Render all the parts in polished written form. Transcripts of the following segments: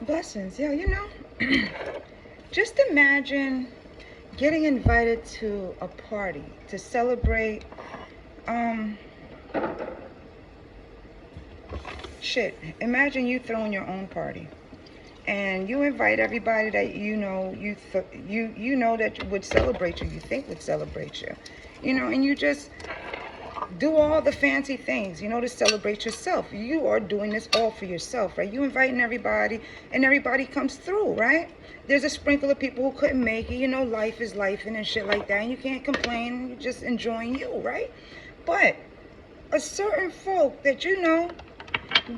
Blessings. Yeah, you know, just imagine getting invited to a party to celebrate, um, shit. Imagine you throwing your own party. And you invite everybody that you know you know that would celebrate you, you think would celebrate you, and you just do all the fancy things, to celebrate yourself. You are doing this all for yourself, right? You inviting everybody, and everybody comes through, right? There's a sprinkle of people who couldn't make it. Life is life and shit like that, and you can't complain. You're just enjoying you, right? But a certain folk that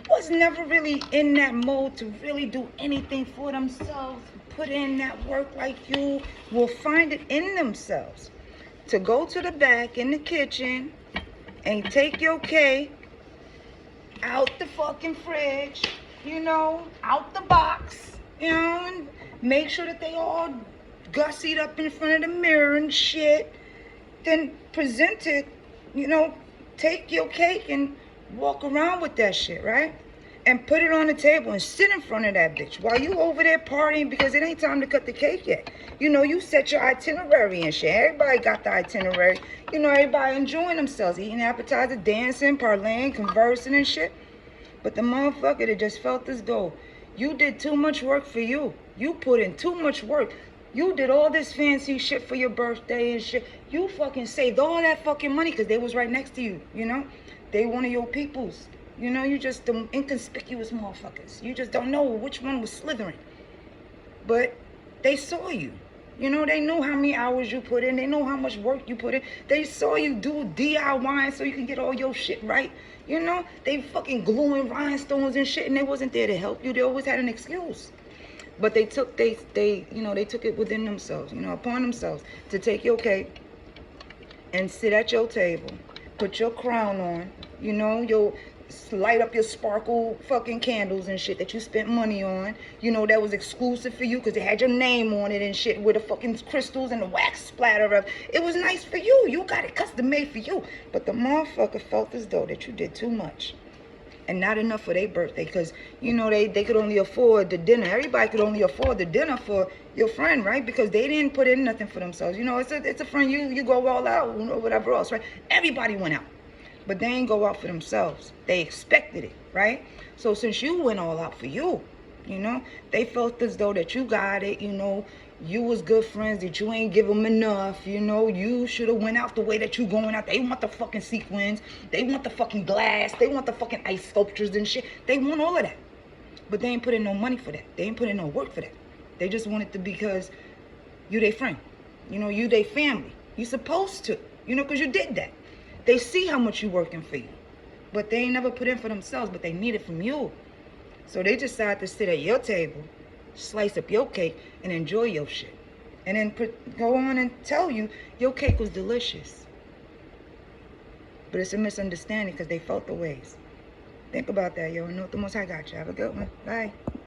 was never really in that mode to really do anything for themselves, put in that work like you, will find it in themselves to go to the back in the kitchen and take your cake out the fucking fridge, out the box, and make sure that they all gussied up in front of the mirror and shit. Then present it, take your cake and walk around with that shit, right? And put it on the table and sit in front of that bitch while you over there partying, because it ain't time to cut the cake yet. You set your itinerary and shit. Everybody got the itinerary. Everybody enjoying themselves, eating appetizers, dancing, parlaying, conversing and shit. But the motherfucker that just felt as though you did too much work for you. You put in too much work. You did all this fancy shit for your birthday and shit. You fucking saved all that fucking money because they was right next to you, They one of your peoples. You just them inconspicuous motherfuckers. You just don't know which one was slithering. But they saw you. They know how many hours you put in. They know how much work you put in. They saw you do DIY so you can get all your shit right. They fucking gluing rhinestones and shit, and they wasn't there to help you. They always had an excuse. But they took they took it within themselves, upon themselves to take your cake and sit at your table, put your crown on, your light up your sparkle fucking candles and shit that you spent money on, that was exclusive for you because it had your name on it and shit with the fucking crystals and the wax splatter of it. Was nice for you. You got it custom made for you. But the motherfucker felt as though that you did too much and not enough for their birthday, because they could only afford the dinner. Everybody could only afford the dinner for your friend, right? Because they didn't put in nothing for themselves. It's a friend. You go all out or whatever else, right? Everybody went out, but they ain't go out for themselves. They expected it, right? So since you went all out for you, they felt as though that you got it. You was good friends, that you ain't give them enough. You should have went out the way that you going out. They want the fucking sequins. They want the fucking glass. They want the fucking ice sculptures and shit. They want all of that. But they ain't put in no money for that. They ain't put in no work for that. They just want it to because you they friend. You they family. You supposed to. Because you did that. They see how much you working for you. But they ain't never put in for themselves, but they need it from you. So they decide to sit at your table, slice up your cake, and enjoy your shit. And then go on and tell you your cake was delicious. But it's a misunderstanding because they felt the ways. Think about that, yo. And know the most I got you. Have a good one. Bye.